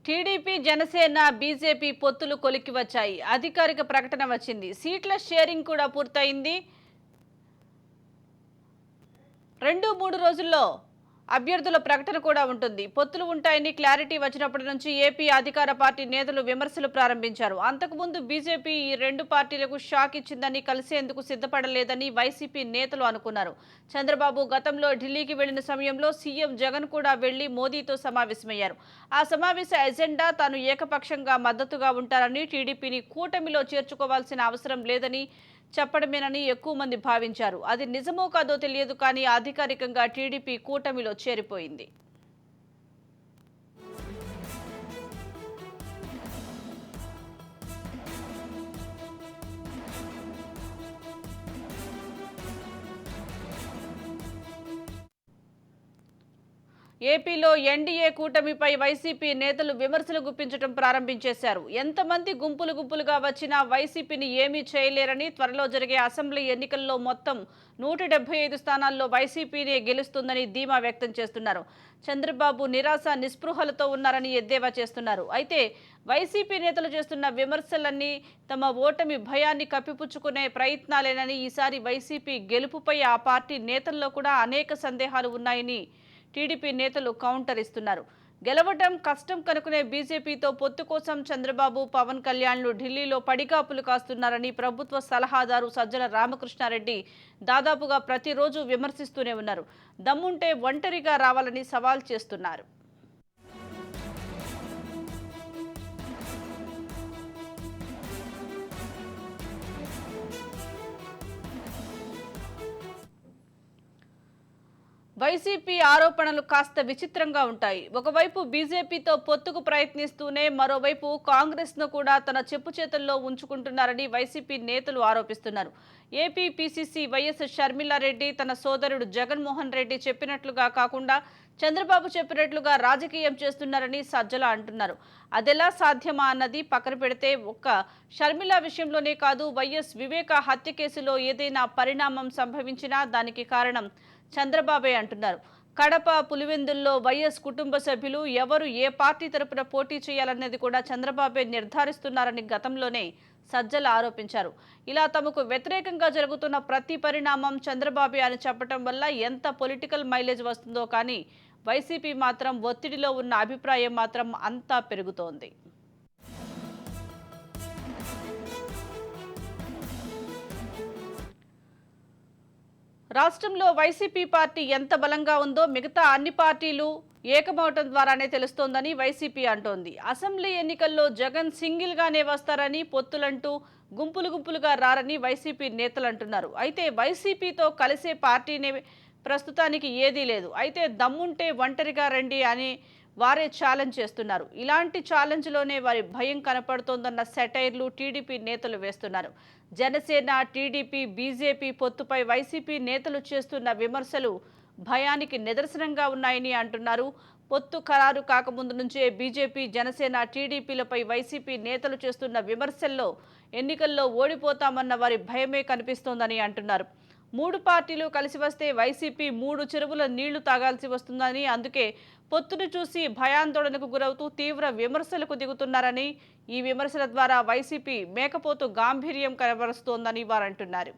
TDP Janasena BJP పొత్తులు కొలిక్కి వచ్చాయి. అధికారిక ప్రకటన వచ్చింది. సీట్ల షేరింగ్ కూడా పూర్తయింది. 2-3 రోజుల్లో అభ్యర్థుల ప్రకటన కూడా ఉంటుంది. పొత్తులు ఉంటాయని క్లారిటీ వచ్చినప్పటి నుంచి ఏపీ అధికార పార్టీ నేతలు విమర్శలు ప్రారంభించారు. అంతకుముందు బీజేపీ ఈ 2 పార్టీలకు షాక్ ఇచ్చిందని, కలిసేందుకు సిద్ధపడలేదని వైసీపీ నేతలు అనుకున్నారు. చంద్రబాబు గతంలో ఢిల్లీకి వెళ్లిన సమయంలో సీఎం జగన్ కూడా వెళ్లి మోదీతో సమావేశమయ్యారు. ఆ సమావేశ ఎజెండా తాను ఏకపక్షంగా మద్దతుగా ఉంటారని, టీడీపీని కూటమిలో చేర్చుకోవాల్సిన అవసరం లేదని చెప్పడమేనని ఎక్కువ మంది భావించారు. అది నిజమో కాదో తెలియదు, కానీ అధికారికంగా టీడీపీ కూటమిలో చేరిపోయింది. ఏపీలో ఎన్డీఏ కూటమిపై వైసీపీ నేతలు విమర్శలు గుప్పించడం ప్రారంభించేశారు. ఎంతమంది గుంపులుగా వచ్చినా వైసీపీని ఏమీ చేయలేరని, త్వరలో జరిగే అసెంబ్లీ ఎన్నికల్లో మొత్తం 175 స్థానాల్లో వైసీపీనే గెలుస్తుందని ధీమా వ్యక్తం చేస్తున్నారు. చంద్రబాబు నిరాశ నిస్పృహలతో ఉన్నారని ఎద్దేవా చేస్తున్నారు. అయితే వైసీపీ నేతలు చేస్తున్న విమర్శలన్నీ తమ ఓటమి భయాన్ని కప్పిపుచ్చుకునే ప్రయత్నాలేనని, ఈసారి వైసీపీ గెలుపుపై ఆ పార్టీ నేతల్లో కూడా అనేక సందేహాలు ఉన్నాయని టీడీపీ నేతలు కౌంటర్ ఇస్తున్నారు. గెలవడం కష్టం కనుకునే బీజేపీతో పొత్తు కోసం చంద్రబాబు, పవన్ కళ్యాణ్లు ఢిల్లీలో పడిగాపులు కాస్తున్నారని ప్రభుత్వ సలహాదారు సజ్జల రామకృష్ణారెడ్డి దాదాపుగా ప్రతిరోజు విమర్శిస్తూనే ఉన్నారు. దమ్ముంటే ఒంటరిగా రావాలని సవాల్ చేస్తున్నారు. వైసీపీ ఆరోపణలు కాస్త విచిత్రంగా ఉంటాయి. ఒకవైపు బీజేపీతో పొత్తుకు ప్రయత్నిస్తూనే మరోవైపు కాంగ్రెస్ను కూడా తన చెప్పు చేతుల్లో ఉంచుకుంటున్నారని వైసీపీ నేతలు ఆరోపిస్తున్నారు. ఏపీ పీసీసీ వైఎస్ షర్మిలారెడ్డి తన సోదరుడు జగన్మోహన్ రెడ్డి చెప్పినట్లుగా కాకుండా చంద్రబాబు చెప్పినట్లుగా రాజకీయం చేస్తున్నారని సజ్జల అంటున్నారు. అదెలా సాధ్యమా అన్నది పక్కన పెడితే, ఒక్క షర్మిల విషయంలోనే కాదు, వైఎస్ వివేక హత్య కేసులో ఏదైనా పరిణామం సంభవించినా దానికి కారణం చంద్రబాబే అంటున్నారు. కడప, పులివెందుల్లో వైఎస్ కుటుంబ సభ్యులు ఎవరు ఏ పార్టీ తరపున పోటీ చేయాలన్నది కూడా చంద్రబాబే నిర్ధారిస్తున్నారని గతంలోనే సజ్జల ఆరోపించారు. ఇలా తమకు వ్యతిరేకంగా జరుగుతున్న ప్రతి పరిణామం చంద్రబాబే అని చెప్పడం వల్ల ఎంత పొలిటికల్ మైలేజ్ వస్తుందో, కానీ వైసీపీ మాత్రం ఒత్తిడిలో ఉన్న అభిప్రాయం మాత్రం అంతా పెరుగుతోంది. రాష్ట్రంలో వైసీపీ పార్టీ ఎంత బలంగా ఉందో మిగతా అన్ని పార్టీలు ఏకమవటం ద్వారానే తెలుస్తోందని వైసీపీ అంటోంది. అసెంబ్లీ ఎన్నికల్లో జగన్ సింగిల్గానే వస్తారని, పొత్తులంటూ గుంపులుగా రారని వైసీపీ నేతలు అంటున్నారు. అయితే వైసీపీతో కలిసే పార్టీనే ప్రస్తుతానికి ఏదీ లేదు. అయితే దమ్ముంటే ఒంటరిగా రండి అని వారే ఛాలెంజ్ చేస్తున్నారు. ఇలాంటి ఛాలెంజ్లోనే వారి భయం కనపడుతోందన్న సెటైర్లు టీడీపీ నేతలు వేస్తున్నారు. జనసేన, టీడీపీ, బీజేపీ పొత్తుపై వైసీపీ నేతలు చేస్తున్న విమర్శలు భయానికి నిదర్శనంగా ఉన్నాయని అంటున్నారు. పొత్తు ఖరారు కాకముందు నుంచే బీజేపీ, జనసేన, టీడీపీలపై వైసీపీ నేతలు చేస్తున్న విమర్శల్లో ఎన్నికల్లో ఓడిపోతామన్న వారి భయమే కనిపిస్తోందని అంటున్నారు. 3 పార్టీలు కలిసి వస్తే వైసీపీ 3 చెరువుల నీళ్లు తాగాల్సి వస్తుందని, అందుకే పొత్తును చూసి భయాందోళనకు గురవుతూ తీవ్ర విమర్శలకు దిగుతున్నారని, ఈ విమర్శల ద్వారా వైసీపీ మేకపోతు గాంభీర్యం కనబరుస్తోందని వారంటున్నారు.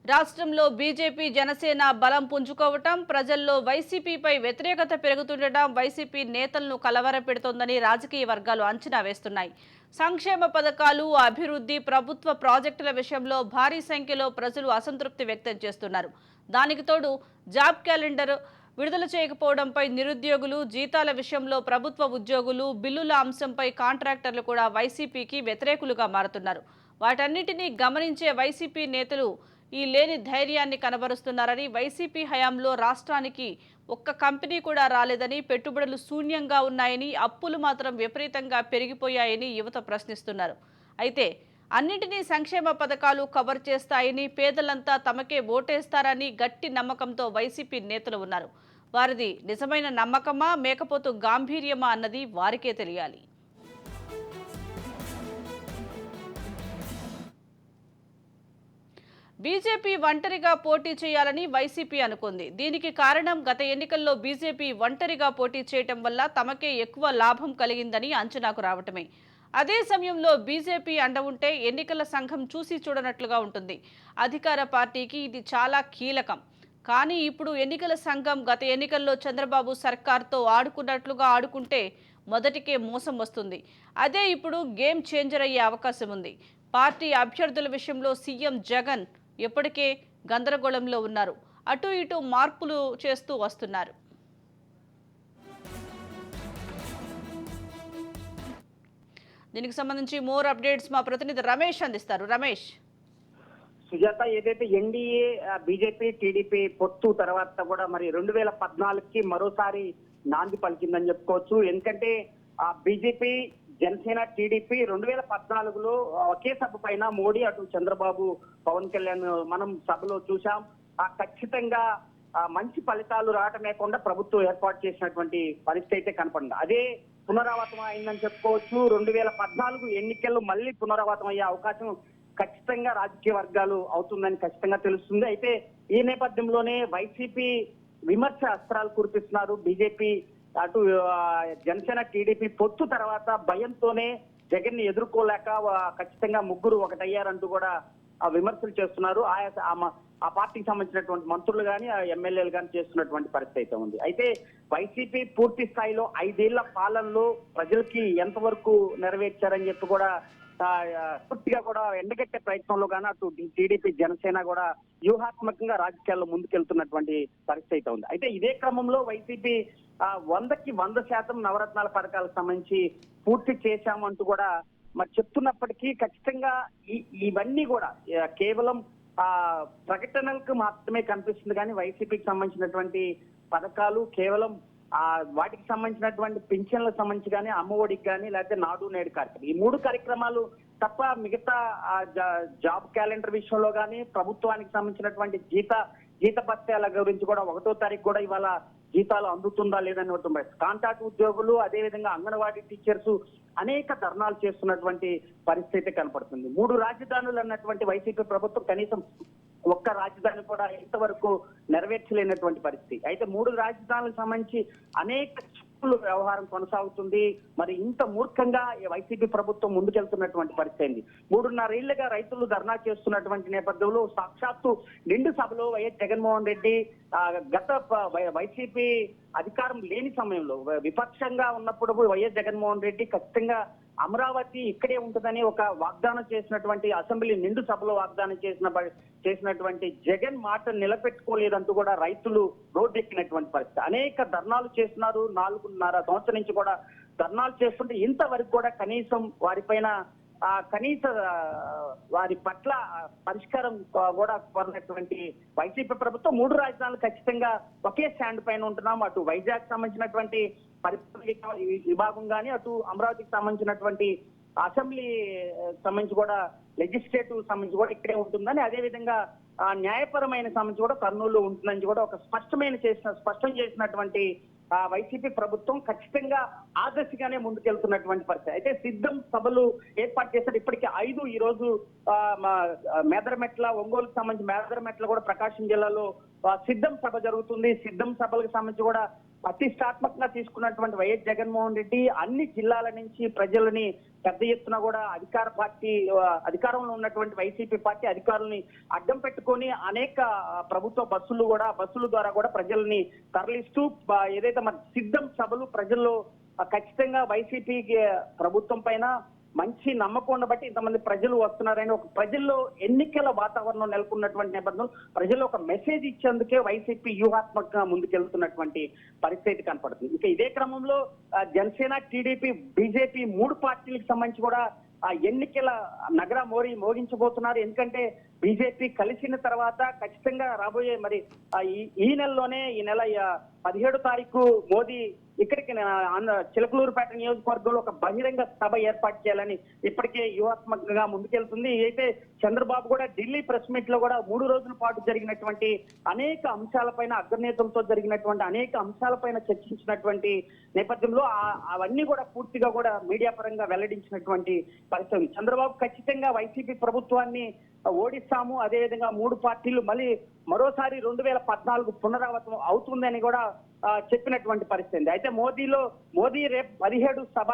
రాష్ట్రంలో బీజేపీ, జనసేన బలం పుంజుకోవటం, ప్రజల్లో వైసీపీపై వ్యతిరేకత పెరుగుతుండటం వైసీపీ నేతలను కలవరపెడుతోందని రాజకీయ వర్గాలు అంచనా వేస్తున్నాయి. సంక్షేమ పథకాలు, అభివృద్ధి, ప్రభుత్వ ప్రాజెక్టుల విషయంలో భారీ సంఖ్యలో ప్రజలు అసంతృప్తి వ్యక్తం చేస్తున్నారు. దానికి తోడు జాబ్ క్యాలెండర్ విడుదల చేయకపోవడంపై నిరుద్యోగులు, జీతాల విషయంలో ప్రభుత్వ ఉద్యోగులు, బిల్లుల అంశంపై కాంట్రాక్టర్లు కూడా వైసీపీకి వ్యతిరేకులుగా మారుతున్నారు. వాటన్నిటినీ గమనించే వైసీపీ నేతలు ఈ లేని ధైర్యాన్ని కనబరుస్తున్నారని, వైసీపీ హయాంలో రాష్ట్రానికి ఒక్క కంపెనీ కూడా రాలేదని, పెట్టుబడులు శూన్యంగా ఉన్నాయని, అప్పులు మాత్రం విపరీతంగా పెరిగిపోయాయని యువత ప్రశ్నిస్తున్నారు. అయితే అన్నింటినీ సంక్షేమ పథకాలు కవర్ చేస్తాయని, పేదలంతా తమకే ఓటేస్తారని గట్టి నమ్మకంతో వైసీపీ నేతలు ఉన్నారు. వారిది నిజమైన నమ్మకమా, మేకపోతు గాంభీర్యమా అన్నది వారికే తెలియాలి. బీజేపీ ఒంటరిగా పోటీ చేయాలని వైసీపీ అనుకుంది. దీనికి కారణం గత ఎన్నికల్లో బీజేపీ ఒంటరిగా పోటీ చేయటం వల్ల తమకే ఎక్కువ లాభం కలిగిందని అంచనాకు రావటమే. అదే సమయంలో బీజేపీ అండ ఉంటే ఎన్నికల సంఘం చూసి చూడనట్లుగా ఉంటుంది. అధికార పార్టీకి ఇది చాలా కీలకం. కానీ ఇప్పుడు ఎన్నికల సంఘం గత ఎన్నికల్లో చంద్రబాబు సర్కార్తో ఆడుకున్నట్లుగా ఆడుకుంటే మొదటికే మోసం వస్తుంది. అదే ఇప్పుడు గేమ్ చేంజర్ అయ్యే అవకాశం ఉంది. పార్టీ అభ్యర్థుల విషయంలో సీఎం జగన్ ఇప్పటికే గందరగోళంలో ఉన్నారు. అటు ఇటు మార్పులు చేస్తూ వస్తున్నారు. దీనికి సంబంధించి మోర్ అప్డేట్స్ మా ప్రతినిధి రమేష్ అందిస్తారు. రమేష్, సుజాత, ఏదైతే ఎన్డీఏ బీజేపీ టీడీపీ పొత్తు తర్వాత కూడా మరి 2014కి మరోసారి నాంది పలికిందని చెప్పుకోవచ్చు. ఎందుకంటే బీజేపీ జనసేన టీడీపీ 2014లో ఒకే సభ పైన మోడీ అటు చంద్రబాబు పవన్ కళ్యాణ్ మనం సభలో చూసాం. ఖచ్చితంగా మంచి ఫలితాలు రావటమే కాకుండా ప్రభుత్వం ఏర్పాటు చేసినటువంటి పరిస్థితి అయితే కనపడింది. అదే పునరావృతం అయిందని చెప్పుకోవచ్చు. 2014 ఎన్నికల్లో మళ్ళీ పునరావృతం అయ్యే అవకాశం ఖచ్చితంగా రాజకీయ వర్గాలు అవుతుందని ఖచ్చితంగా తెలుస్తుంది. అయితే ఈ నేపథ్యంలోనే వైసీపీ విమర్శ అస్త్రాలు కురిపిస్తున్నారు. బీజేపీ అటు జనసేన టీడీపీ పొత్తు తర్వాత భయంతోనే జగన్ ని ఎదుర్కోలేక ఖచ్చితంగా ముగ్గురు ఒకటయ్యారంటూ కూడా విమర్శలు చేస్తున్నారు. ఆ పార్టీకి సంబంధించినటువంటి మంత్రులు కానీ ఎమ్మెల్యేలు కానీ చేస్తున్నటువంటి పరిస్థితి అయితే ఉంది. అయితే వైసీపీ పూర్తి స్థాయిలో 5 ఏళ్ల పాలనలో ప్రజలకి ఎంతవరకు నెరవేర్చారని చెప్పి కూడా పూర్తిగా కూడా ఎండగట్టే ప్రయత్నంలో కానీ అటు టీడీపీ జనసేన కూడా వ్యూహాత్మకంగా రాజకీయాల్లో ముందుకెళ్తున్నటువంటి పరిస్థితి అయితే ఉంది. అయితే ఇదే క్రమంలో వైసీపీ 100కి 100% నవరత్నాల పథకాలకు సంబంధించి పూర్తి చేశామంటూ కూడా మరి చెప్తున్నప్పటికీ ఖచ్చితంగా ఇవన్నీ కూడా కేవలం ప్రకటనలకు మాత్రమే కనిపిస్తుంది. కానీ వైసీపీకి సంబంధించినటువంటి పథకాలు కేవలం వాటికి సంబంధించినటువంటి పింఛన్లకు సంబంధించి కానీ అమ్మఒడికి కానీ లేకపోతే నాడు నేడు కార్యక్రమం, ఈ 3 కార్యక్రమాలు తప్ప మిగతా జాబ్ క్యాలెండర్ విషయంలో కానీ ప్రభుత్వానికి సంబంధించినటువంటి జీత భత్యాల గురించి కూడా 1వ తారీఖు కూడా ఇవాళ జీతాలు అందుతుందా లేదని కాంట్రాక్ట్ ఉద్యోగులు అదేవిధంగా అంగన్వాడీ టీచర్స్ అనేక ధర్నాలు చేస్తున్నటువంటి పరిస్థితి కనపడుతుంది. 3 రాజధానులు అన్నటువంటి వైసీపీ ప్రభుత్వం కనీసం ఒక్క రాజధాని కూడా ఇంతవరకు నెరవేర్చలేనటువంటి పరిస్థితి. అయితే 3 రాజధానులకు సంబంధించి అనేక వ్యవహారం కొనసాగుతుంది. మరి ఇంత మూర్ఖంగా వైసీపీ ప్రభుత్వం ముందుకెళ్తున్నటువంటి పరిస్థితి. 3.5 ఏళ్లుగా రైతులు ధర్నా చేస్తున్నటువంటి నేపథ్యంలో సాక్షాత్తు నిండు సభలో వైఎస్ జగన్మోహన్ రెడ్డి గత వైసీపీ అధికారం లేని సమయంలో విపక్షంగా ఉన్నప్పుడు వైఎస్ జగన్మోహన్ రెడ్డి ఖచ్చితంగా అమరావతి ఇక్కడే ఉంటుందని ఒక వాగ్దానం చేసినటువంటి అసెంబ్లీ నిండు సభలో వాగ్దానం చేసినటువంటి జగన్ మాట నిలబెట్టుకోలేదంటూ కూడా రైతులు రోడ్డెక్కినటువంటి పరిస్థితి. అనేక ధర్నాలు చేస్తున్నారు. 4.5 సంవత్సరం నుంచి కూడా ధర్నాలు చేస్తుంటే ఇంతవరకు కూడా కనీసం వారిపైన వారి పట్ల పరిష్కారం కూడా కోరినటువంటి వైసీపీ ప్రభుత్వం 3 రాజధానులు ఖచ్చితంగా ఒకే స్టాండ్ పైన ఉంటున్నాం. అటు వైజాగ్ సంబంధించినటువంటి పరిపాలన విభాగం కానీ అటు అమరావతికి సంబంధించినటువంటి అసెంబ్లీ సంబంధించి కూడా లెజిస్లేటివ్ సంబంధించి కూడా ఇక్కడే ఉంటుందని, అదేవిధంగా న్యాయపరమైన సంబంధించి కూడా కర్నూలు ఉంటుందని కూడా ఒక స్పష్టం చేసినటువంటి వైసీపీ ప్రభుత్వం ఖచ్చితంగా ఆదర్శగానే ముందుకెళ్తున్నటువంటి పరిస్థితి. అయితే సిద్ధం సభలు ఏర్పాటు చేశారు. ఇప్పటికే 5 ఈ రోజు మేదరమెట్ల, ఒంగోలుకు సంబంధించి మేదరమెట్ల కూడా ప్రకాశం జిల్లాలో సిద్ధం సభ జరుగుతుంది. సిద్ధం సభలకు సంబంధించి కూడా ప్రతిష్టాత్మకంగా తీసుకున్నటువంటి వైఎస్ జగన్మోహన్ రెడ్డి అన్ని జిల్లాల నుంచి ప్రజలని పెద్ద ఎత్తున కూడా అధికారంలో ఉన్నటువంటి వైసీపీ పార్టీ అధికారులని అడ్డం పెట్టుకొని అనేక ప్రభుత్వ బస్సుల ద్వారా కూడా ప్రజల్ని తరలిస్తూ ఏదైతే మన సిద్ధం సభలు ప్రజల్లో ఖచ్చితంగా వైసీపీకి ప్రభుత్వం పైన మంచి నమ్మకం ఉండబట్టి ఇంతమంది ప్రజలు వస్తున్నారని ఒక ప్రజల్లో ఎన్నికల వాతావరణం నెలకొన్నటువంటి నేపథ్యంలో ప్రజల్లో ఒక మెసేజ్ ఇచ్చేందుకే వైసీపీ వ్యూహాత్మకంగా ముందుకెళ్తున్నటువంటి పరిస్థితి కనపడుతుంది. ఇక ఇదే క్రమంలో జనసేన టీడీపీ బీజేపీ 3 పార్టీలకు సంబంధించి కూడా ఎన్నికల నగర మోగించబోతున్నారు. ఎందుకంటే బీజేపీ కలిసిన తర్వాత ఖచ్చితంగా రాబోయే మరి ఈ నెలలోనే ఈ నెల 17వ తారీఖు మోదీ ఇక్కడికి చిలకలూరుపేట నియోజకవర్గంలో ఒక బహిరంగ సభ ఏర్పాటు చేయాలని ఇప్పటికే వ్యూహాత్మకంగా ముందుకెళ్తుంది. అయితే చంద్రబాబు కూడా ఢిల్లీ ప్రెస్ మీట్ లో కూడా 3 రోజుల పాటు జరిగినటువంటి అనేక అంశాలపైన అగ్రనేతలతో జరిగినటువంటి అనేక అంశాలపైన చర్చించినటువంటి నేపథ్యంలో అవన్నీ కూడా పూర్తిగా కూడా మీడియా పరంగా వెల్లడించినటువంటి పరిస్థితి. చంద్రబాబు ఖచ్చితంగా వైసీపీ ప్రభుత్వాన్ని ఓడిస్తాము, అదేవిధంగా 3 పార్టీలు మళ్ళీ మరోసారి 2014 పునరావృతం అవుతుందని కూడా చెప్పినటువంటి పరిస్థితి. అయితే మోదీ రేపు 17 సభ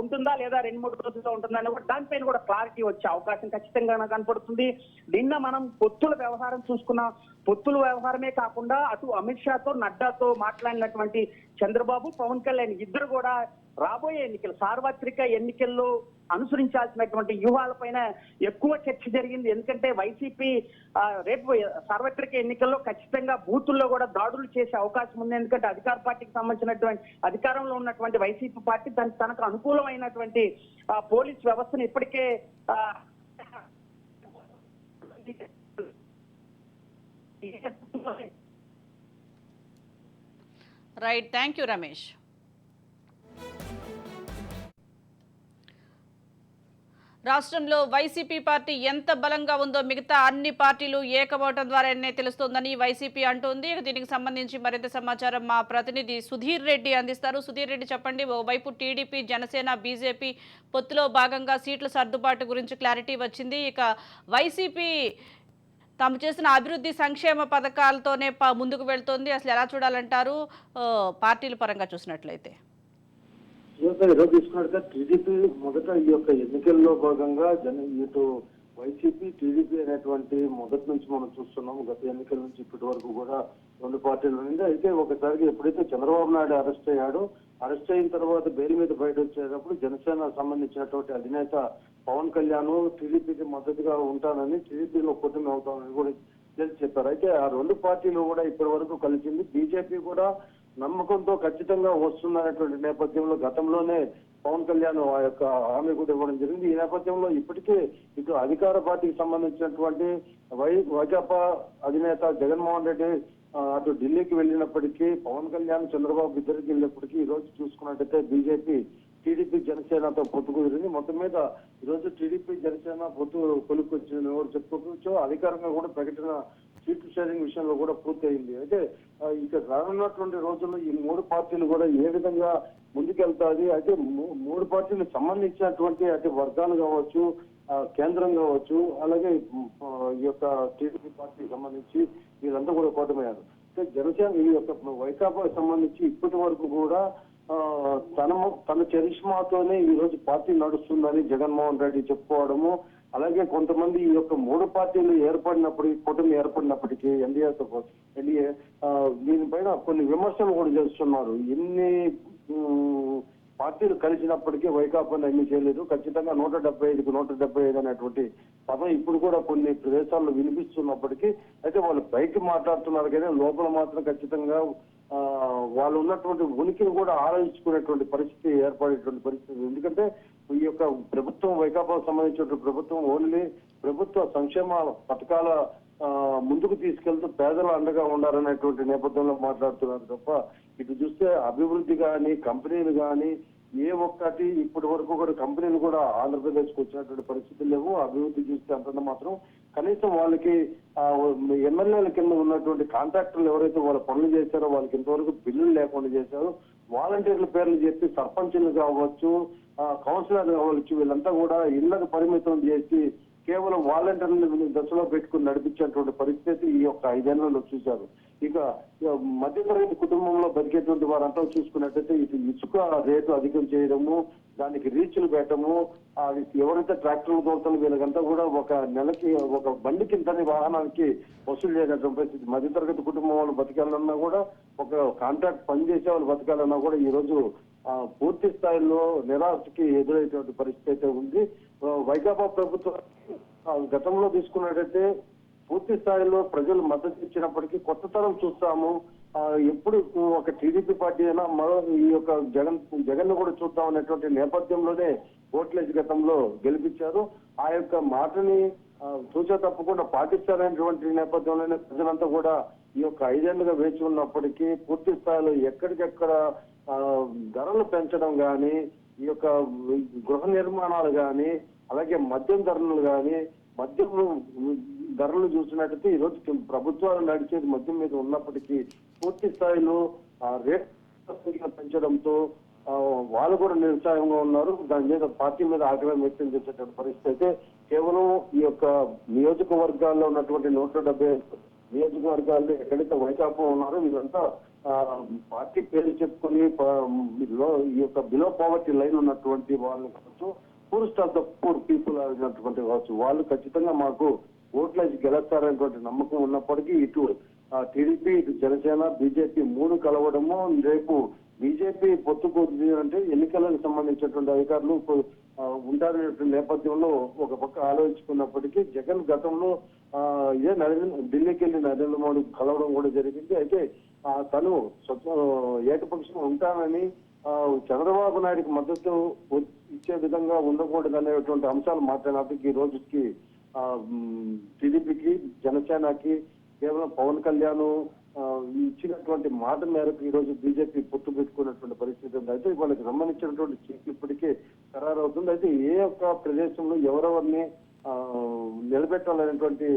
ఉంటుందా లేదా 2-3 రోజుల్లో ఉంటుందా అని కూడా దానిపైన కూడా క్లారిటీ వచ్చే అవకాశం ఖచ్చితంగా కనపడుతుంది. నిన్న మనం పొత్తుల వ్యవహారం చూసుకున్న పొత్తుల వ్యవహారమే కాకుండా అటు అమిత్ షాతో నడ్డాతో మాట్లాడినటువంటి చంద్రబాబు, పవన్ కళ్యాణ్ ఇద్దరు కూడా రాబోయే ఎన్నికలు, సార్వత్రిక ఎన్నికల్లో అనుసరించాల్సినటువంటి వ్యూహాలపైన ఎక్కువ చర్చ జరిగింది. ఎందుకంటే వైసీపీ రేపు సార్వత్రిక ఎన్నికల్లో ఖచ్చితంగా బూతుల్లో కూడా దాడులు చేసే అవకాశం ఉంది. ఎందుకంటే అధికార పార్టీకి సంబంధించినటువంటి అధికారంలో ఉన్నటువంటి వైసీపీ పార్టీ తనకు అనుకూలమైనటువంటి పోలీస్ వ్యవస్థను ఇప్పటికే రైట్, థ్యాంక్ యూ రమేష్. రాష్ట్రంలో వైసీపీ పార్టీ ఎంత బలంగా ఉందో మిగతా అన్ని పార్టీలు ఏకమవటం ద్వారానే తెలుస్తోందని వైసీపీ అంటోంది. దీనికి సంబంధించి మరింత సమాచారం మా ప్రతినిధి సుధీర్ రెడ్డి అందిస్తారు. సుధీర్ రెడ్డి, చెప్పండి. ఓవైపు టీడీపీ, జనసేన, బీజేపీ పొత్తులో భాగంగా సీట్ల సర్దుబాటు గురించి క్లారిటీ వచ్చింది. ఇక వైసీపీ తాము చేసిన అభివృద్ధి సంక్షేమ పథకాలతోనే ముందుకు వెళ్తోంది. అసలు ఎలా చూడాలంటారు పార్టీల పరంగా చూసినట్లయితే? ఈరోజు తీసుకున్నట్టుగా టీడీపీ మొదట ఈ యొక్క ఎన్నికల్లో భాగంగా ఇటు వైసీపీ, టీడీపీ అనేటువంటి మొదటి నుంచి మనం చూస్తున్నాము. గత ఎన్నికల నుంచి ఇప్పటి వరకు కూడా 2 పార్టీలు ఉంది. అయితే ఒకసారిగా ఎప్పుడైతే చంద్రబాబు నాయుడు అరెస్ట్ అయిన తర్వాత బెయిల్ మీద బయట వచ్చేటప్పుడు జనసేన సంబంధించినటువంటి అధినేత పవన్ కళ్యాణ్ టీడీపీకి మద్దతుగా ఉంటానని, టీడీపీలో కూటమి అవుతానని కూడా చెప్పారు. అయితే ఆ 2 పార్టీలు కూడా ఇప్పటి వరకు కలిసింది. బీజేపీ కూడా నమ్మకంతో ఖచ్చితంగా వస్తుందనేటువంటి నేపథ్యంలో గతంలోనే పవన్ కళ్యాణ్ ఆ యొక్క హామీ కూడా ఇవ్వడం జరిగింది. ఈ నేపథ్యంలో ఇప్పటికే ఇటు అధికార పార్టీకి సంబంధించినటువంటి వైకాపా అధినేత జగన్మోహన్ రెడ్డి అటు ఢిల్లీకి వెళ్ళినప్పటికీ, పవన్ కళ్యాణ్, చంద్రబాబు ఇద్దరికి వెళ్ళినప్పటికీ ఈ రోజు చూసుకున్నట్టయితే బీజేపీ, టీడీపీ, జనసేనతో పొత్తు కుదిరింది. మొత్తం మీద ఈరోజు టీడీపీ, జనసేన పొత్తు కొలుక్కొచ్చిందని కూడా చెప్పుకోవచ్చు. అధికారంగా కూడా ప్రకటన సీట్లు షేరింగ్ విషయంలో కూడా పూర్తయింది. అయితే ఇక రానున్నటువంటి రోజుల్లో ఈ 3 పార్టీలు కూడా ఏ విధంగా ముందుకెళ్తాది, అయితే 3 పార్టీలకు సంబంధించినటువంటి అటు వర్గాలు కావచ్చు, కేంద్రం కావచ్చు, అలాగే ఈ యొక్క టీడీపీ పార్టీకి సంబంధించి వీళ్ళంతా కూడా కూటమయ్యారు. అయితే జనసేన ఈ యొక్క వైకాపాకు సంబంధించి ఇప్పటి వరకు కూడా తన చరిష్మాతోనే ఈ రోజు పార్టీ నడుస్తుందని జగన్మోహన్ రెడ్డి చెప్పుకోవడము, అలాగే కొంతమంది ఈ యొక్క 3 పార్టీలు కూటమి ఏర్పడినప్పటికీ ఎన్డీఏ దీనిపైన కొన్ని విమర్శలు కూడా చేస్తున్నారు. ఎన్ని పార్టీలు కలిసినప్పటికీ వైకాపాను ఏమీ చేయలేదు. ఖచ్చితంగా 175కు 175 అనేటువంటి పదం ఇప్పుడు కూడా కొన్ని ప్రదేశాల్లో వినిపిస్తున్నప్పటికీ, అయితే వాళ్ళు బయట మాట్లాడుతున్నారు కానీ లోపల మాత్రం ఖచ్చితంగా వాళ్ళు ఉన్నటువంటి ఉనికిని కూడా ఆలోచించుకునేటువంటి పరిస్థితి ఏర్పడేటువంటి పరిస్థితి. ఎందుకంటే ఈ యొక్క ప్రభుత్వం, వైకాపాకు సంబంధించినటువంటి ప్రభుత్వం ఓన్లీ ప్రభుత్వ సంక్షేమ పథకాల ముందుకు తీసుకెళ్తూ పేదల అండగా ఉండాలనేటువంటి నేపథ్యంలో మాట్లాడుతున్నారు తప్ప, ఇటు చూస్తే అభివృద్ధి కానీ, కంపెనీలు కానీ ఏ ఒక్కటి ఇప్పటి వరకు కూడా కంపెనీలు కూడా ఆంధ్రప్రదేశ్కి వచ్చినటువంటి పరిస్థితులు లేవు. అభివృద్ధి చూస్తే అంత మాత్రం కనీసం వాళ్ళకి ఎమ్మెల్యేల కింద ఉన్నటువంటి కాంట్రాక్టర్లు ఎవరైతే వాళ్ళ పనులు చేశారో వాళ్ళకి ఇంతవరకు బిల్లులు లేకుండా చేశారు. వాలంటీర్ల పేర్లు చెప్పి సర్పంచులు కావచ్చు, కౌన్సిలర్ కావచ్చు, వీళ్ళంతా కూడా ఇళ్లకు పరిమితం చేసి కేవలం వాలంటీర్ల దశలో పెట్టుకుని నడిపించేటువంటి పరిస్థితి ఈ యొక్క 5 ఏళ్లలో చూశారు. ఇక మధ్యతరగతి కుటుంబంలో బతికేటువంటి వారంతా చూసుకున్నట్టయితే ఇటు ఇసుక రేటు అధికం చేయడము, దానికి రీచ్లు పెట్టడము, ఎవరైతే ట్రాక్టర్లు తోలుతారో వీళ్ళకంతా కూడా ఒక నెలకి ఒక బండి కిందని వాహనానికి వసూలు చేసేటువంటి పరిస్థితి. మధ్యతరగతి కుటుంబం వాళ్ళు బతకాలన్నా కూడా, ఒక కాంట్రాక్ట్ పని చేసే వాళ్ళు బతకాలన్నా కూడా ఈ రోజు పూర్తి స్థాయిలో నిరాశకి ఎదురయ్యేటువంటి పరిస్థితి అయితే ఉంది. వైకాపా ప్రభుత్వం గతంలో తీసుకున్నట్టయితే పూర్తి స్థాయిలో ప్రజలు మద్దతు ఇచ్చినప్పటికీ కొత్త తరం చూస్తాము. ఎప్పుడు ఒక టీడీపీ పార్టీ అయినా మరో ఈ యొక్క జగన్ కూడా చూద్దాం అనేటువంటి నేపథ్యంలోనే ఓట్లేసి గతంలో గెలిపించారు. ఆ యొక్క మాటని తూచా తప్పకుండా పాటిస్తారనేటువంటి నేపథ్యంలోనే ప్రజలంతా కూడా ఈ యొక్క 5 ఏళ్లుగా వేచి ఉన్నప్పటికీ పూర్తి స్థాయిలో ఎక్కడికెక్కడ ధరలు పెంచడం కానీ, ఈ యొక్క గృహ నిర్మాణాలు కానీ, అలాగే మద్యం ధరలు కానీ, మద్యం ధరలు చూసినట్టయితే ఈ రోజు ప్రభుత్వాలు నడిచేది మద్యం మీద ఉన్నప్పటికీ పూర్తి స్థాయిలో రేట్ పెంచడంతో వాళ్ళు కూడా నిరుత్సాహంగా ఉన్నారు. దాని మీద పార్టీ మీద ఆగ్రహం వ్యక్తం చేసేటువంటి పరిస్థితి అయితే కేవలం ఈ యొక్క నియోజకవర్గాల్లో ఉన్నటువంటి 170 నియోజకవర్గాల్లో ఎక్కడైతే వైకాపా ఉన్నారో వీళ్ళంతా పార్టీ పేరు చెప్పుకొని ఈ యొక్క బిలో పావర్టీ లైన్ ఉన్నటువంటి వాళ్ళు కావచ్చు, poorest of the poor people అయినటువంటి కావచ్చు, వాళ్ళు ఖచ్చితంగా మాకు ఓట్లేసి గెలుస్తారనేటువంటి నమ్మకం ఉన్నప్పటికీ ఇటు టీడీపీ, ఇటు జనసేన, బీజేపీ మూడు కలవడము, రేపు బీజేపీ పొత్తుకుంది అంటే ఎన్నికలకు సంబంధించినటువంటి అధికారులు ఉంటారనే నేపథ్యంలో ఒక పక్క ఆలోచించుకున్నప్పటికీ జగన్ గతంలో ఇదే ఢిల్లీకి వెళ్ళి నరేంద్ర మోడీ కలవడం కూడా జరిగింది. అయితే తను ఏకపక్షం ఉంటానని చంద్రబాబు నాయుడికి మద్దతు ఇచ్చే విధంగా ఉండకూడదు అనేటువంటి అంశాలు మాట్లాడినప్పటికీ ఈ రోజుకి టీడీపీకి, జనసేనకి కేవలం పవన్ కళ్యాణ్ ఇచ్చినటువంటి మాట మేరకు ఈ రోజు బీజేపీ పొత్తు పెట్టుకున్నటువంటి పరిస్థితి ఉంది. అయితే వాళ్ళకి సంబంధించినటువంటి సీట్లు ఇప్పటికే ఖరారవుతుంది. అయితే ఏ ఒక్క ప్రదేశంలో ఎవరెవరిని నిలబెట్టాలనేటువంటి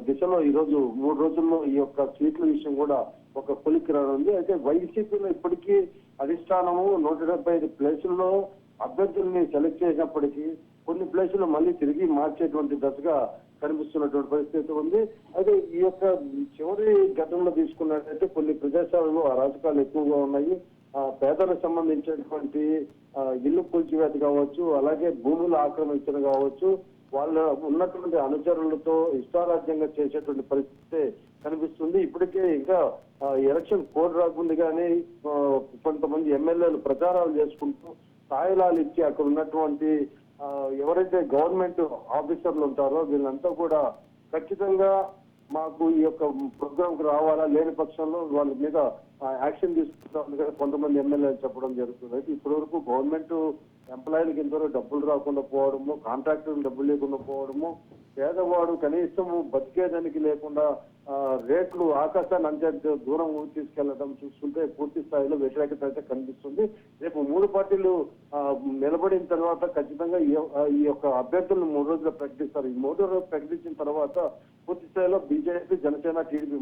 దిశలో ఈ రోజు 3 రోజుల్లో ఈ యొక్క సీట్ల విషయం కూడా ఒక కొలిక్కి రానుంది. అయితే వైసీపీలో ఇప్పటికీ అధిష్టానము 175 ప్లేసుల్లో అభ్యర్థుల్ని సెలెక్ట్ చేసినప్పటికీ కొన్ని ప్లేసులు మళ్ళీ తిరిగి మార్చేటువంటి దశగా కనిపిస్తున్నటువంటి పరిస్థితి ఉంది. అయితే ఈ యొక్క చివరి ఘటనలో తీసుకున్నట్లయితే కొన్ని ప్రదేశాలలో అరాచకాలు ఎక్కువగా ఉన్నాయి. పేదలకు సంబంధించినటువంటి ఇల్లు కూల్చివేత కావచ్చు, అలాగే భూములు ఆక్రమించడం కావచ్చు, వాళ్ళ ఉన్నటువంటి అనుచరులతో ఇష్టారాజ్యంగా చేసేటువంటి పరిస్థితి కనిపిస్తుంది. ఇప్పటికే ఇంకా ఎలక్షన్ కోడ్ రాకుండా కానీ కొంతమంది ఎమ్మెల్యేలు ప్రచారాలు చేసుకుంటూ స్థాయిలాలు ఇచ్చి అక్కడ ఉన్నటువంటి ఎవరైతే గవర్నమెంట్ ఆఫీసర్లు ఉంటారో వీళ్ళంతా కూడా ఖచ్చితంగా మాకు ఈ యొక్క ప్రోగ్రామ్ కు రావాలా, లేని పక్షంలో వాళ్ళ మీద యాక్షన్ తీసుకుంటామని కొంతమంది ఎమ్మెల్యేలు చెప్పడం జరుగుతుంది. అయితే ఇప్పటి వరకు గవర్నమెంట్ ఎంప్లాయీలకి ఇంతవరకు డబ్బులు రాకుండా పోవడము, కాంట్రాక్టర్లు డబ్బులు లేకుండా పోవడము, పేదవాడు కనీసం బతికేదానికి లేకుండా రేట్లు ఆకాశాన్ని అంతే దూరం తీసుకెళ్లడం చూసుకుంటే పూర్తి స్థాయిలో వ్యతిరేకత అయితే కనిపిస్తుంది. రేపు 3 పార్టీలు నిలబడిన తర్వాత ఖచ్చితంగా ఈ యొక్క అభ్యర్థులను 3 రోజులు ప్రకటిస్తారు. ఈ 3 రోజులు ప్రకటించిన తర్వాత పూర్తి స్థాయిలో బీజేపీ, జనసేన, టీడీపీ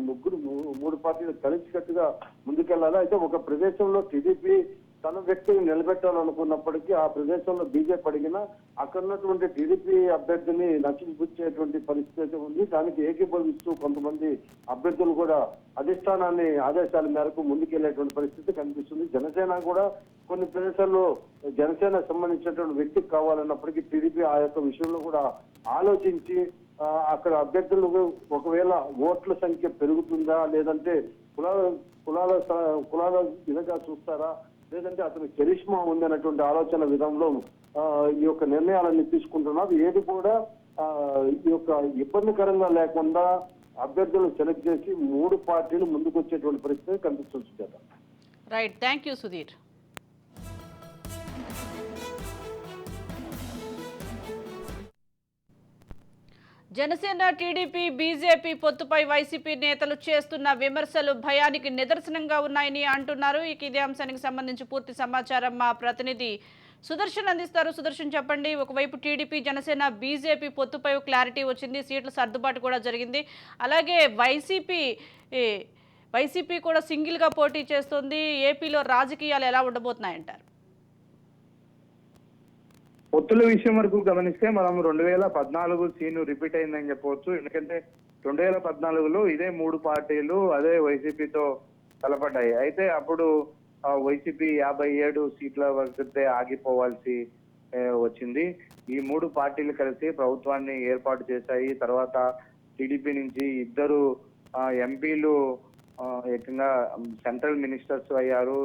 3 పార్టీలు కలిసికట్టుగా ముందుకెళ్లాలి. అయితే ఒక ప్రదేశంలో టీడీపీ తన వ్యక్తిని నిలబెట్టాలనుకున్నప్పటికీ ఆ ప్రదేశంలో బీజేపీ అడిగినా అక్కడ ఉన్నటువంటి టీడీపీ అభ్యర్థిని నచ్చిపుచ్చేటువంటి పరిస్థితి ఉంది. దానికి ఏకీభవిస్తూ కొంతమంది అభ్యర్థులు కూడా అధిష్టానాన్ని ఆదేశాల మేరకు ముందుకెళ్లేటువంటి పరిస్థితి కనిపిస్తుంది. జనసేన కూడా కొన్ని ప్రదేశాల్లో జనసేన సంబంధించినటువంటి వ్యక్తికి కావాలన్నప్పటికీ టీడీపీ ఆ యొక్క విషయంలో కూడా ఆలోచించి అక్కడ అభ్యర్థులు ఒకవేళ ఓట్ల సంఖ్య పెరుగుతుందా, లేదంటే కులాల విధంగా చూస్తారా, లేదంటే అతని చరిష్మా ఉందన్నటువంటి ఆలోచన విధంలో ఈ యొక్క నిర్ణయాలన్నీ తీసుకుంటున్నారు. ఏది కూడా ఈ యొక్క ఇబ్బందికరంగా లేకుండా అభ్యర్థులను సెలెక్ట్ చేసి 3 పార్టీలు ముందుకు వచ్చేటువంటి పరిస్థితి కనిపిస్తుంది. Right, thank you Sudheer. Janasena, TDP, BJP పొత్తుపై వైసీపీ నేతలు చేస్తున్న విమర్శలు భయానికి నిదర్శనంగా ఉన్నాయని అంటున్నారు. ఇదే అంశానికి సంబంధించి పూర్తి సమాచారం మా ప్రతినిధి సుదర్శన్ అందిస్తారు. సుదర్శన్, చెప్పండి. ఒకవైపు టీడీపీ, జనసేన, బీజేపీ పొత్తుపై క్లారిటీ వచ్చింది, సీట్ల సర్దుబాటు కూడా జరిగింది. అలాగే వైసీపీ కూడా సింగిల్గా పోటీ చేస్తుంది. ఏపీలో రాజకీయాలు ఎలా ఉండబోతున్నాయంటారు? పొత్తుల విషయం వరకు గమనిస్తే మనం 2014 సీన్ రిపీట్ అయిందని చెప్పవచ్చు. ఎందుకంటే 2014లో ఇదే 3 పార్టీలు అదే వైసీపీతో తలపడ్డాయి. అయితే అప్పుడు వైసీపీ 57 సీట్ల వరకే ఆగిపోవాల్సి వచ్చింది. ఈ 3 పార్టీలు కలిసి ప్రభుత్వాన్ని ఏర్పాటు చేశాయి. తర్వాత టీడీపీ నుంచి 2 ఎంపీలు ఏకంగా సెంట్రల్ మినిస్టర్స్ అయ్యారు.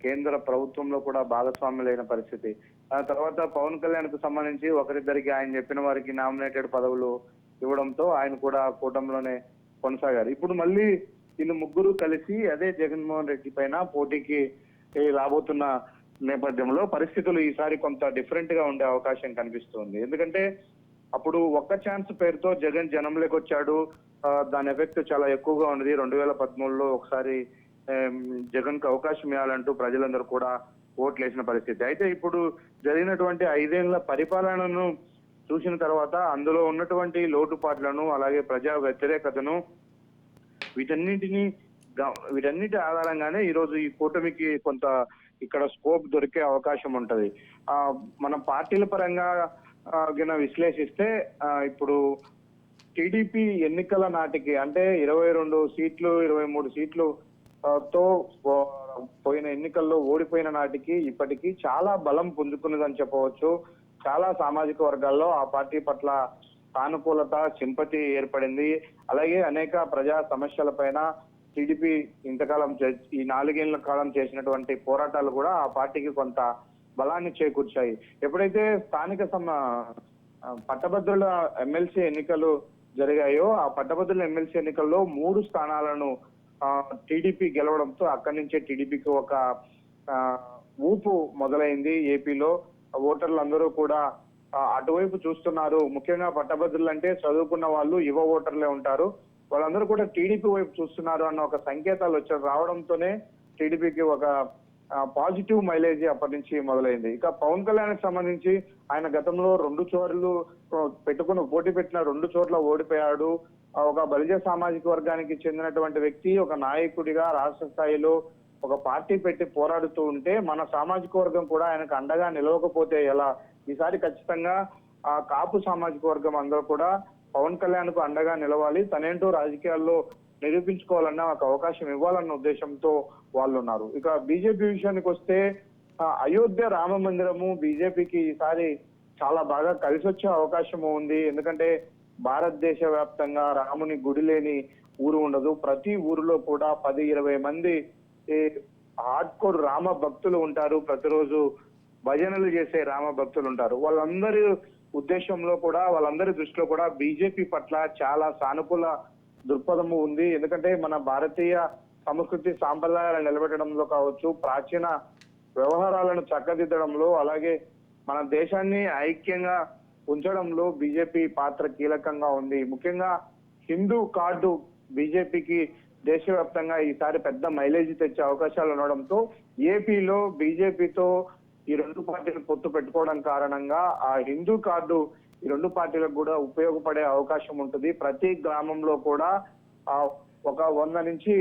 కేంద్ర ప్రభుత్వంలో కూడా భాగస్వాములైన పరిస్థితి. ఆ తర్వాత పవన్ కళ్యాణ్ కు సంబంధించి ఒకరిద్దరికి ఆయన చెప్పిన వారికి నామినేటెడ్ పదవులు ఇవ్వడంతో ఆయన కూడా కూటమిలోనే కొనసాగారు. ఇప్పుడు మళ్ళీ వీళ్ళు 3 కలిసి అదే జగన్మోహన్ రెడ్డి పైన పోటీకి రాబోతున్న నేపథ్యంలో పరిస్థితులు ఈసారి కొంత డిఫరెంట్ గా ఉండే అవకాశం కనిపిస్తుంది. ఎందుకంటే అప్పుడు ఒక్క ఛాన్స్ పేరుతో జగన్ జనంలోకి వచ్చాడు. దాని ఎఫెక్ట్ చాలా ఎక్కువగా ఉన్నది. 2013లో ఒకసారి జగన్ కు అవకాశం ఇవ్వాలంటూ ప్రజలందరూ కూడా ఓట్లు వేసిన పరిస్థితి. అయితే ఇప్పుడు జరిగినటువంటి 5 ఏళ్ల పరిపాలనను చూసిన తర్వాత అందులో ఉన్నటువంటి లోటుపాట్లను, అలాగే ప్రజా వ్యతిరేకతను, వీటన్నిటి ఆధారంగానే ఈరోజు ఈ కూటమికి కొంత ఇక్కడ స్కోప్ దొరికే అవకాశం ఉంటది. మన పార్టీల పరంగా గిన విశ్లేషిస్తే ఇప్పుడు టీడీపీ ఎన్నికల నాటికి అంటే 22 సీట్లు 23 సీట్లు తో పోయిన ఎన్నికల్లో ఓడిపోయిన నాటికి ఇప్పటికీ చాలా బలం పుంజుకున్నదని చెప్పవచ్చు. చాలా సామాజిక వర్గాల్లో ఆ పార్టీ పట్ల సానుకూలత, సింపతి ఏర్పడింది. అలాగే అనేక ప్రజా సమస్యల పైన టీడీపీ ఇంతకాలం ఈ 4 ఏళ్ల కాలం చేసినటువంటి పోరాటాలు కూడా ఆ పార్టీకి కొంత బలాన్ని చేకూర్చాయి. ఎప్పుడైతే స్థానిక పట్టభద్రుల ఎమ్మెల్సీ ఎన్నికలు జరిగాయో ఆ పట్టభద్రుల ఎమ్మెల్సీ ఎన్నికల్లో 3 స్థానాలను టీడీపీ గెలవడంతో అక్కడి నుంచే టీడీపీకి ఒక ఊపు మొదలైంది. ఏపీలో ఓటర్లందరూ కూడా అటువైపు చూస్తున్నారు. ముఖ్యంగా పట్టభద్రులు అంటే చదువుకున్న వాళ్ళు, యువ ఓటర్లే ఉంటారు. వాళ్ళందరూ కూడా టీడీపీ వైపు చూస్తున్నారు అన్న ఒక సంకేతాలు రావడంతోనే టీడీపీకి ఒక పాజిటివ్ మైలేజ్ అప్పటి నుంచి మొదలైంది. ఇక పవన్ కళ్యాణ్కి సంబంధించి ఆయన గతంలో 2 చోట్ల పోటీ పెట్టిన 2 చోట్ల ఓడిపోయాడు. ఒక బలిజ సామాజిక వర్గానికి చెందినటువంటి వ్యక్తి ఒక నాయకుడిగా రాష్ట్ర స్థాయిలో ఒక పార్టీ పెట్టి పోరాడుతూ ఉంటే మన సామాజిక వర్గం కూడా ఆయనకు అండగా నిలవకపోతే ఎలా? ఈసారి ఖచ్చితంగా ఆ కాపు సామాజిక వర్గం అందరూ కూడా పవన్ కళ్యాణ్ కు అండగా నిలవాలి, తనేంటో రాజకీయాల్లో నిరూపించుకోవాలన్న ఒక అవకాశం ఇవ్వాలన్న ఉద్దేశంతో వాళ్ళు ఉన్నారు. ఇక బీజేపీ విషయానికి వస్తే అయోధ్య రామ మందిరము బీజేపీకి ఈసారి చాలా బాగా కలిసి వచ్చే అవకాశం ఉంది. ఎందుకంటే భారతదేశ వ్యాప్తంగా రాముని గుడి లేని ఊరు ఉండదు. ప్రతి ఊరిలో కూడా 10-20 మంది హార్డ్ కోర్ రామ భక్తులు ఉంటారు. ప్రతిరోజు భజనలు చేసే రామ భక్తులు ఉంటారు. వాళ్ళందరి ఉద్దేశంలో కూడా, వాళ్ళందరి దృష్టిలో కూడా బీజేపీ పట్ల చాలా సానుకూల దృక్పథము ఉంది. ఎందుకంటే మన భారతీయ సంస్కృతి సాంప్రదాయాలను నిలబెట్టడంలో కావచ్చు, ప్రాచీన వ్యవహారాలను చక్కదిద్దడంలో, అలాగే మన దేశాన్ని ఐక్యంగా ఉంచడంలో బీజేపీ పాత్ర కీలకంగా ఉంది. ముఖ్యంగా హిందూ కార్డు బీజేపీకి దేశవ్యాప్తంగా ఈసారి పెద్ద మైలేజ్ తెచ్చే అవకాశాలు ఉండడంతో ఏపీలో బీజేపీతో ఈ 2 పార్టీలు పొత్తు పెట్టుకోవడం కారణంగా ఆ హిందూ కార్డు ఈ 2 పార్టీలకు కూడా ఉపయోగపడే అవకాశం ఉంటుంది. ప్రతి గ్రామంలో కూడా ఒక 100 నుంచి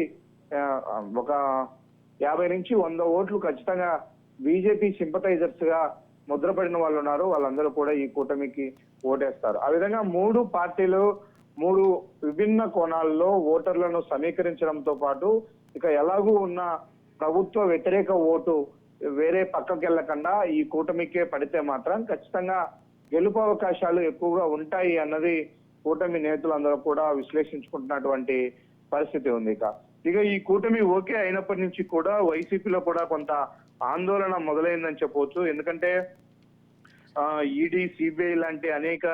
ఒక 50 నుంచి 100 ఓట్లు ఖచ్చితంగా బీజేపీ సింపథైజర్స్ గా ముద్రపడిన వాళ్ళు ఉన్నారు. వాళ్ళందరూ కూడా ఈ కూటమికి ఓటేస్తారు. ఆ విధంగా 3 పార్టీలు 3 విభిన్న కోణాల్లో ఓటర్లను సమీకరించడంతో పాటు ఇక ఎలాగూ ఉన్న ప్రభుత్వ వ్యతిరేక ఓటు వేరే పక్కకెళ్లకుండా ఈ కూటమికే పడితే మాత్రం ఖచ్చితంగా గెలుపు అవకాశాలు ఎక్కువగా ఉంటాయి అన్నది కూటమి నేతలందరూ కూడా విశ్లేషించుకుంటున్నటువంటి పరిస్థితి ఉంది. ఇక ఈ కూటమి ఓకే అయినప్పటి నుంచి కూడా వైసీపీలో కూడా కొంత ఆందోళన మొదలైందని చెప్పవచ్చు. ఎందుకంటే ఈడీ, సిబిఐ లాంటి అనేక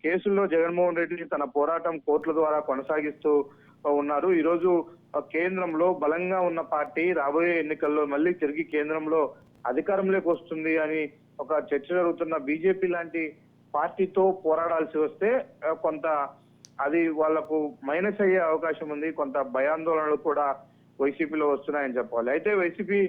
కేసుల్లో జగన్మోహన్ రెడ్డి తన పోరాటం కోర్టుల ద్వారా కొనసాగిస్తూ ఉన్నారు. ఈ రోజు కేంద్రంలో బలంగా ఉన్న పార్టీ రాబోయే ఎన్నికల్లో మళ్ళీ తిరిగి కేంద్రంలో అధికారంలోకి వస్తుంది అని ఒక చర్చ జరుగుతున్న బీజేపీ లాంటి పార్టీతో పోరాడాల్సి వస్తే కొంత అది వాళ్లకు మైనస్ అయ్యే అవకాశం ఉంది. కొంత భయాందోళనలు కూడా వైసీపీలో వస్తున్నాయని చెప్పాలి. అయితే వైసీపీ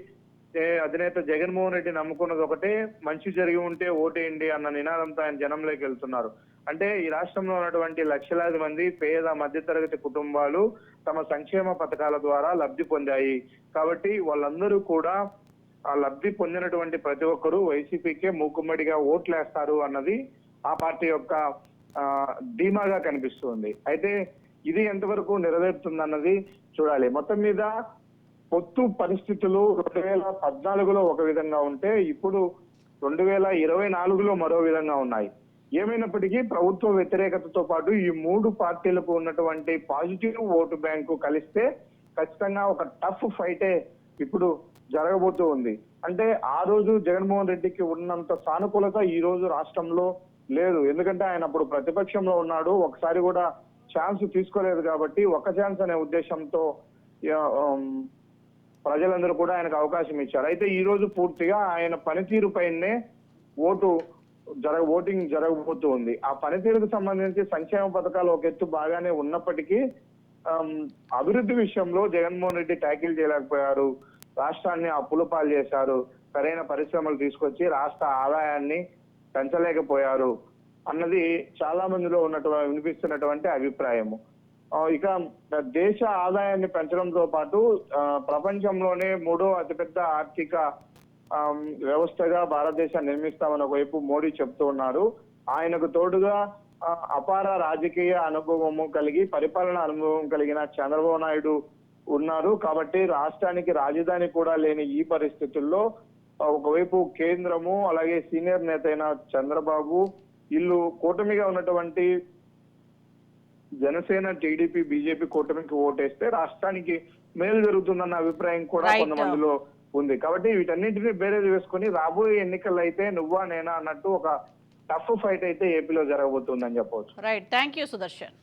అధినేత జగన్మోహన్ రెడ్డి నమ్ముకున్నది ఒకటే, మంచి జరిగి ఉంటే ఓటేయండి అన్న నినాదంతో ఆయన జనంలోకి వెళ్తున్నారు. అంటే ఈ రాష్ట్రంలో ఉన్నటువంటి లక్షలాది మంది పేద మధ్యతరగతి కుటుంబాలు తమ సంక్షేమ పథకాల ద్వారా లబ్ధి పొందాయి. కాబట్టి వాళ్ళందరూ కూడా ఆ లబ్ధి పొందినటువంటి ప్రతి ఒక్కరూ వైసీపీకే మూకుమ్మడిగా ఓట్లేస్తారు అన్నది ఆ పార్టీ యొక్క ధీమాగా కనిపిస్తుంది. అయితే ఇది ఎంతవరకు నెరవేరుతుందన్నది చూడాలి. మొత్తం మీద పొత్తు పరిస్థితులు 2014లో ఒక విధంగా ఉంటే ఇప్పుడు 2024లో మరో విధంగా ఉన్నాయి. ఏమైనప్పటికీ ప్రభుత్వ వ్యతిరేకతతో పాటు ఈ 3 పార్టీలకు ఉన్నటువంటి పాజిటివ్ ఓటు బ్యాంకు కలిస్తే ఖచ్చితంగా ఒక టఫ్ ఫైటే ఇప్పుడు జరగబోతూ ఉంది. అంటే ఆ రోజు జగన్మోహన్ రెడ్డికి ఉన్నంత సానుకూలత ఈ రోజు రాష్ట్రంలో లేదు. ఎందుకంటే ఆయన అప్పుడు ప్రతిపక్షంలో ఉన్నాడు, ఒకసారి కూడా ఛాన్స్ తీసుకోలేదు. కాబట్టి ఒక ఛాన్స్ అనే ఉద్దేశంతో ప్రజలందరూ కూడా ఆయనకు అవకాశం ఇచ్చారు. అయితే ఈ రోజు పూర్తిగా ఆయన పనితీరు పైనే ఓటింగ్ జరగబోతూ ఉంది. ఆ పనితీరుకు సంబంధించి సంక్షేమ పథకాలు ఒక ఎత్తు బాగానే ఉన్నప్పటికీ అభివృద్ధి విషయంలో జగన్మోహన్ రెడ్డి ట్యాకిల్ చేయలేకపోయారు. రాష్ట్రాన్ని అప్పుల పాలు చేశారు. సరైన పరిశ్రమలు తీసుకొచ్చి రాష్ట్ర ఆదాయాన్ని పెంచలేకపోయారు అన్నది చాలా మందిలో వినిపిస్తున్నటువంటి అభిప్రాయము. ఇక దేశ ఆదాయాన్ని పెంచడంతో పాటు ప్రపంచంలోనే 3వ అతిపెద్ద ఆర్థిక వ్యవస్థగా భారతదేశాన్ని నిర్మిస్తామని ఒకవైపు మోడీ చెప్తూ ఉన్నారు. ఆయనకు తోడుగా అపార రాజకీయ అనుభవము కలిగి పరిపాలన అనుభవం కలిగిన చంద్రబాబు నాయుడు ఉన్నారు. కాబట్టి రాష్ట్రానికి రాజధాని కూడా లేని ఈ పరిస్థితుల్లో ఒకవైపు కేంద్రము అలాగే సీనియర్ నేత అయిన చంద్రబాబు వీళ్ళు కూటమిగా ఉన్నటువంటి జనసేన, టీడీపీ, బీజేపీ కూటమికి ఓటేస్తే రాష్ట్రానికి మేలు జరుగుతుందన్న అభిప్రాయం కూడా Right. కొంతమందిలో ఉంది. కాబట్టి వీటన్నింటినీ బేరేజ్ వేసుకుని రాబోయే ఎన్నికల్లో అయితే నువ్వా నేనా అన్నట్టు ఒక టఫ్ ఫైట్ అయితే ఏపీలో జరగబోతుందని చెప్పవచ్చు. Right, thank you Sudarshan.